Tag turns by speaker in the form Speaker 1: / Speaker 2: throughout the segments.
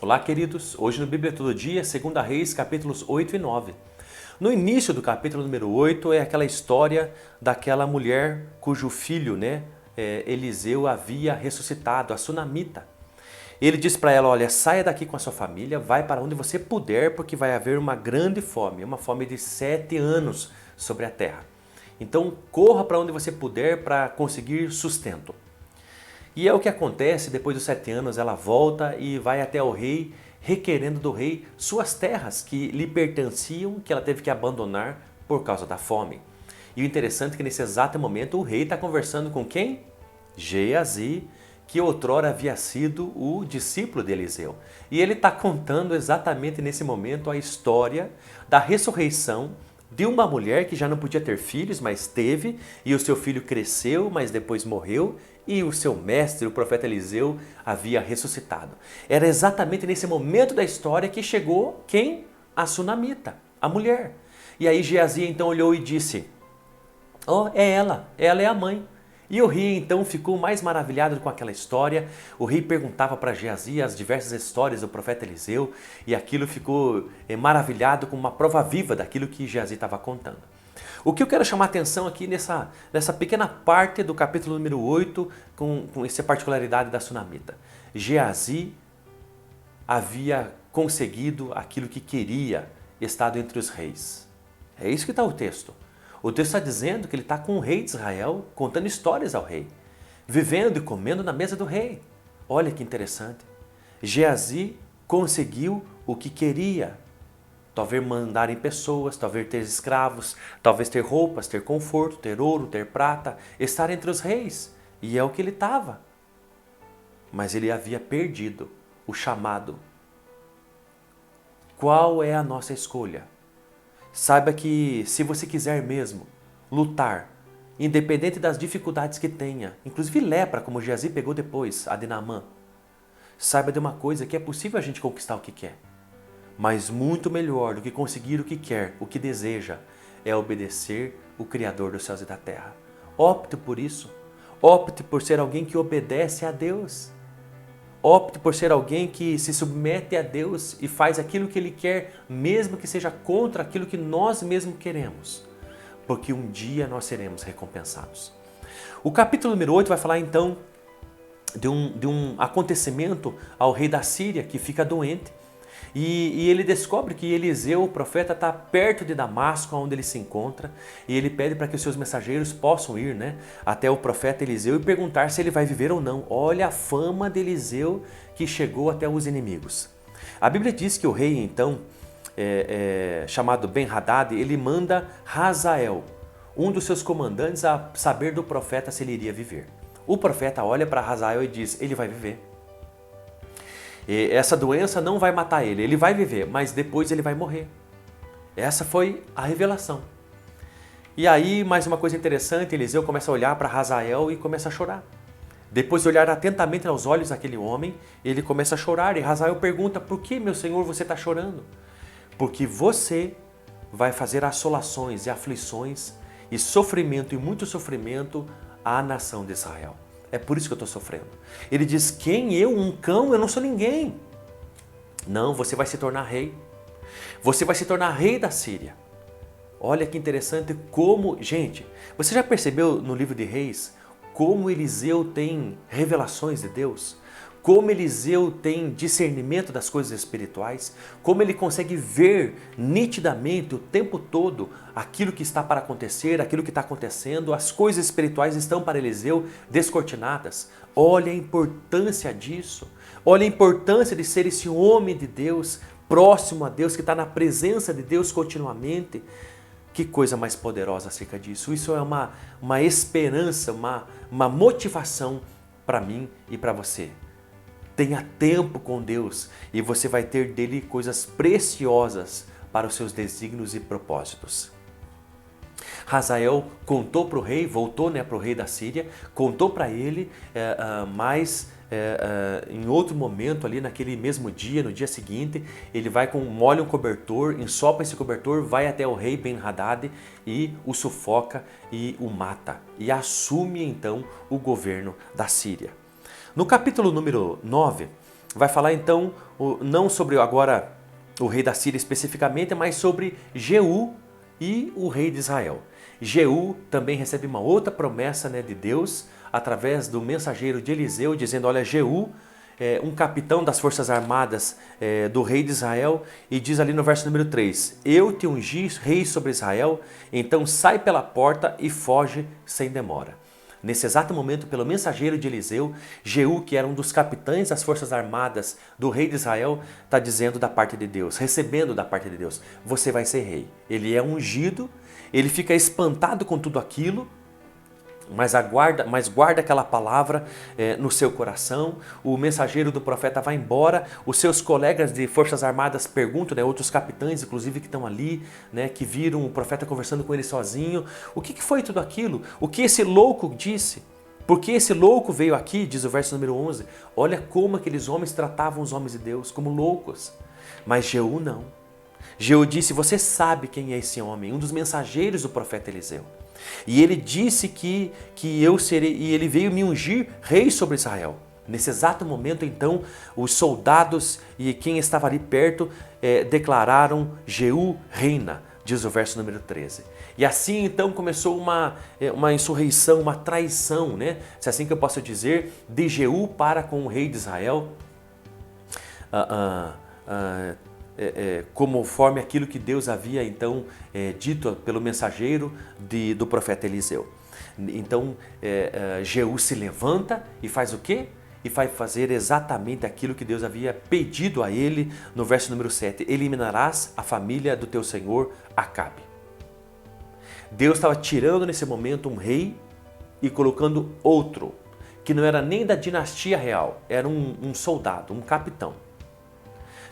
Speaker 1: Olá, queridos. Hoje no Bíblia Todo Dia, 2 Reis, capítulos 8 e 9. No início do capítulo número 8 é aquela história daquela mulher cujo filho, Eliseu havia ressuscitado, a sunamita. Ele diz para ela, olha, saia daqui com a sua família, vai para onde você puder, porque vai haver uma grande fome, uma fome de 7 anos sobre a terra. Então corra para onde você puder para conseguir sustento. E é o que acontece, depois dos 7 anos ela volta e vai até o rei, requerendo do rei suas terras que lhe pertenciam, que ela teve que abandonar por causa da fome. E o interessante é que nesse exato momento o rei está conversando com quem? Geazi, que outrora havia sido o discípulo de Eliseu. E ele está contando exatamente nesse momento a história da ressurreição de uma mulher que já não podia ter filhos, mas teve, e o seu filho cresceu, mas depois morreu, e o seu mestre, o profeta Eliseu, havia ressuscitado. Era exatamente nesse momento da história que chegou quem? A sunamita, a mulher. E aí Geazi então olhou e disse, é ela é a mãe. E o rei então ficou mais maravilhado com aquela história. O rei perguntava para Geazi as diversas histórias do profeta Eliseu e aquilo ficou maravilhado com uma prova viva daquilo que Geazi estava contando. O que eu quero chamar a atenção aqui nessa pequena parte do capítulo número 8 com essa particularidade da sunamita. Geazi havia conseguido aquilo que queria, estado entre os reis. É isso que está o texto. O texto está dizendo que ele está com o rei de Israel, contando histórias ao rei, vivendo e comendo na mesa do rei. Olha que interessante. Geazi conseguiu o que queria. Talvez mandar em pessoas, talvez ter escravos, talvez ter roupas, ter conforto, ter ouro, ter prata, estar entre os reis. E é o que ele estava. Mas ele havia perdido o chamado. Qual é a nossa escolha? Saiba que se você quiser mesmo lutar, independente das dificuldades que tenha, inclusive lepra, como Geazi pegou depois, a de Naamã, saiba de uma coisa, que é possível a gente conquistar o que quer. Mas muito melhor do que conseguir o que quer, o que deseja, é obedecer o Criador dos céus e da terra. Opte por isso. Opte por ser alguém que obedece a Deus. Opte por ser alguém que se submete a Deus e faz aquilo que Ele quer, mesmo que seja contra aquilo que nós mesmos queremos. Porque um dia nós seremos recompensados. O capítulo número 8 vai falar então de um acontecimento ao rei da Síria que fica doente. E ele descobre que Eliseu, o profeta, está perto de Damasco, onde ele se encontra, e ele pede para que os seus mensageiros possam ir até o profeta Eliseu e perguntar se ele vai viver ou não. Olha a fama de Eliseu que chegou até os inimigos. A Bíblia diz que o rei, então, chamado Ben-Hadad, ele manda Hazael, um dos seus comandantes, a saber do profeta se ele iria viver. O profeta olha para Hazael e diz, ele vai viver. E essa doença não vai matar ele, ele vai viver, mas depois ele vai morrer. Essa foi a revelação. E aí, mais uma coisa interessante, Eliseu começa a olhar para Hazael e começa a chorar. Depois de olhar atentamente aos olhos daquele homem, ele começa a chorar e Hazael pergunta, por que, meu senhor, você está chorando? Porque você vai fazer assolações e aflições e sofrimento e muito sofrimento à nação de Israel. É por isso que eu estou sofrendo. Ele diz, quem eu? Um cão? Eu não sou ninguém. Não, você vai se tornar rei. Você vai se tornar rei da Síria. Olha que interessante como... Gente, você já percebeu no livro de Reis como Eliseu tem revelações de Deus? Como Eliseu tem discernimento das coisas espirituais? Como ele consegue ver nitidamente o tempo todo aquilo que está para acontecer, aquilo que está acontecendo, as coisas espirituais estão para Eliseu descortinadas. Olha a importância disso. Olha a importância de ser esse homem de Deus, próximo a Deus, que está na presença de Deus continuamente. Que coisa mais poderosa acerca disso. Isso é uma esperança, uma motivação para mim e para você. Tenha tempo com Deus e você vai ter dele coisas preciosas para os seus desígnios e propósitos. Hazael contou para o rei, voltou para o rei da Síria, contou para ele, mas em outro momento ali naquele mesmo dia, no dia seguinte, ele vai molha um cobertor, ensopa esse cobertor, vai até o rei Ben-Hadad e o sufoca e o mata. E assume então o governo da Síria. No capítulo número 9, vai falar então não sobre agora o rei da Síria especificamente, mas sobre Jeú e o rei de Israel. Jeú também recebe uma outra promessa, né, de Deus através do mensageiro de Eliseu, dizendo: olha, Jeú é um capitão das forças armadas do rei de Israel, e diz ali no verso número 3: eu te ungi rei sobre Israel, então sai pela porta e foge sem demora. Nesse exato momento, pelo mensageiro de Eliseu, Jeú, que era um dos capitães das forças armadas do rei de Israel, está dizendo da parte de Deus, recebendo da parte de Deus: você vai ser rei. Ele é ungido, ele fica espantado com tudo aquilo, mas guarda aquela palavra no seu coração. O mensageiro do profeta vai embora, os seus colegas de forças armadas perguntam, né, outros capitães inclusive que estão ali, né, que viram o profeta conversando com ele sozinho: o que foi tudo aquilo? O que esse louco disse? Porque esse louco veio aqui, diz o verso número 11, olha como aqueles homens tratavam os homens de Deus, como loucos. Mas Jeú não. Jeú disse: você sabe quem é esse homem, um dos mensageiros do profeta Eliseu. E ele disse que eu serei, e ele veio me ungir rei sobre Israel. Nesse exato momento, então, os soldados e quem estava ali perto declararam: Jeú reina, diz o verso número 13. E assim, então, começou uma insurreição, uma traição, né? Se é assim que eu posso dizer, de Jeú para com o rei de Israel, conforme aquilo que Deus havia então dito pelo mensageiro do profeta Eliseu. Então Jeú se levanta e faz o quê? E vai fazer exatamente aquilo que Deus havia pedido a ele no verso número 7: eliminarás a família do teu senhor Acabe. Deus estava tirando nesse momento um rei e colocando outro, que não era nem da dinastia real, era um soldado, um capitão.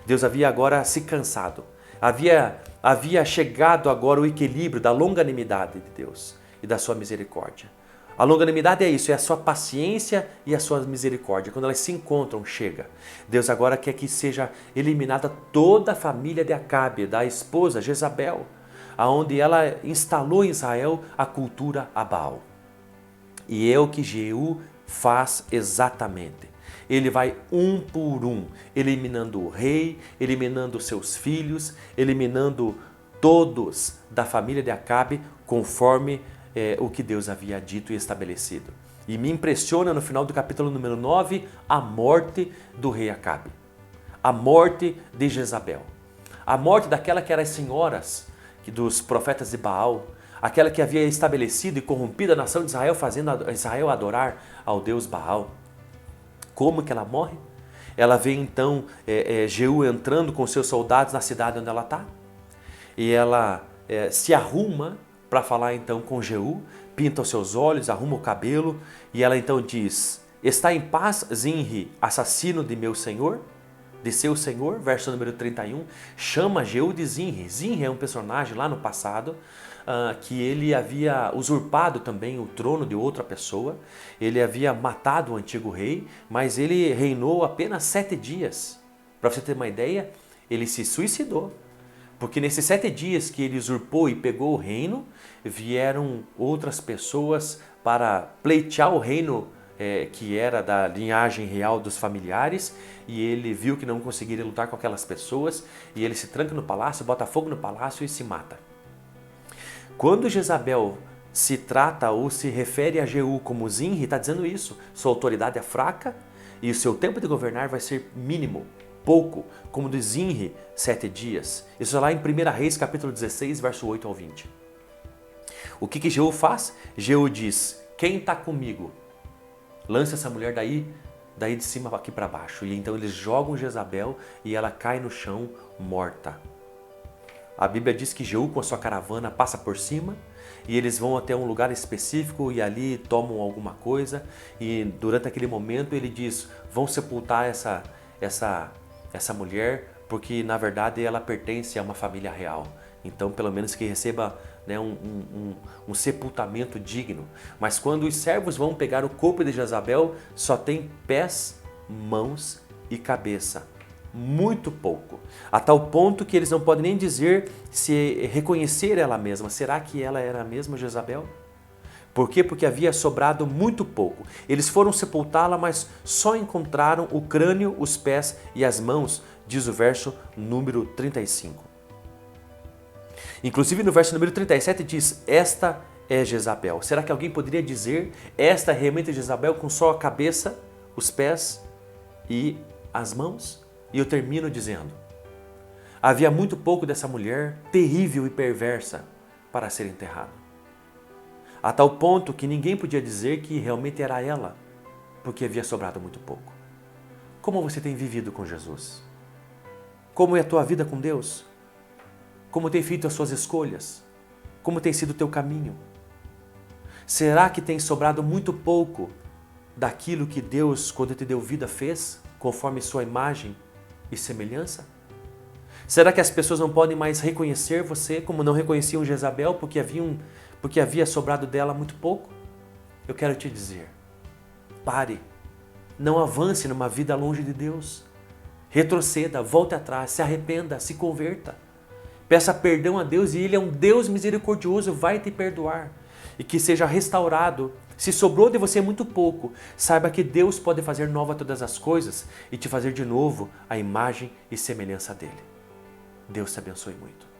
Speaker 1: Deus havia agora se cansado, havia chegado agora o equilíbrio da longanimidade de Deus e da sua misericórdia. A longanimidade é isso, é a sua paciência e a sua misericórdia. Quando elas se encontram, chega. Deus agora quer que seja eliminada toda a família de Acabe, da esposa Jezabel, aonde ela instalou em Israel a cultura a Baal. E é o que Jeú faz exatamente. Ele vai um por um, eliminando o rei, eliminando seus filhos, eliminando todos da família de Acabe, conforme o que Deus havia dito e estabelecido. E me impressiona no final do capítulo número 9, a morte do rei Acabe. A morte de Jezabel. A morte daquela que era as senhoras dos profetas de Baal, aquela que havia estabelecido e corrompido a nação de Israel, fazendo Israel adorar ao Deus Baal. Como que ela morre? Ela vê então Jeú entrando com seus soldados na cidade onde ela está. E ela se arruma para falar então com Jeú, pinta os seus olhos, arruma o cabelo. E ela então diz: está em paz Zinri, assassino de meu senhor? De seu senhor? Verso número 31. Chama Jeú de Zinri. Zinri é um personagem lá no passado, que ele havia usurpado também o trono de outra pessoa. Ele havia matado o antigo rei, mas ele reinou apenas 7 dias. Para você ter uma ideia, ele se suicidou. Porque nesses 7 dias que ele usurpou e pegou o reino, vieram outras pessoas para pleitear o reino que era da linhagem real dos familiares, e ele viu que não conseguiria lutar com aquelas pessoas, e ele se tranca no palácio, bota fogo no palácio e se mata. Quando Jezabel se trata ou se refere a Jeú como Zinri, está dizendo isso: sua autoridade é fraca e o seu tempo de governar vai ser mínimo, pouco, como de Zinri, 7 dias. Isso é lá em 1 Reis, capítulo 16, verso 8 ao 20. O que Jeú faz? Jeú diz: quem está comigo? Lança essa mulher daí de cima aqui para baixo. E então eles jogam Jezabel e ela cai no chão morta. A Bíblia diz que Jeú com a sua caravana passa por cima e eles vão até um lugar específico e ali tomam alguma coisa, e durante aquele momento ele diz: vão sepultar essa mulher, porque na verdade ela pertence a uma família real. Então pelo menos que receba, né, um sepultamento digno. Mas quando os servos vão pegar o corpo de Jezabel, só tem pés, mãos e cabeça. Muito pouco, a tal ponto que eles não podem nem dizer se reconhecer ela mesma. Será que ela era a mesma Jezabel? Por quê? Porque havia sobrado muito pouco. Eles foram sepultá-la, mas só encontraram o crânio, os pés e as mãos, diz o verso número 35. Inclusive no verso número 37 diz, esta é Jezabel. Será que alguém poderia dizer, esta é realmente Jezabel com só a cabeça, os pés e as mãos? E eu termino dizendo, havia muito pouco dessa mulher terrível e perversa para ser enterrada. A tal ponto que ninguém podia dizer que realmente era ela, porque havia sobrado muito pouco. Como você tem vivido com Jesus? Como é a tua vida com Deus? Como tem feito as suas escolhas? Como tem sido o teu caminho? Será que tem sobrado muito pouco daquilo que Deus, quando te deu vida, fez, conforme sua imagem e semelhança? Será que as pessoas não podem mais reconhecer você como não reconheciam Jezabel porque havia sobrado dela muito pouco? Eu quero te dizer, pare, não avance numa vida longe de Deus. Retroceda, volte atrás, se arrependa, se converta. Peça perdão a Deus e Ele é um Deus misericordioso, vai te perdoar. E que seja restaurado. Se sobrou de você muito pouco, saiba que Deus pode fazer nova todas as coisas e te fazer de novo a imagem e semelhança dele. Deus te abençoe muito.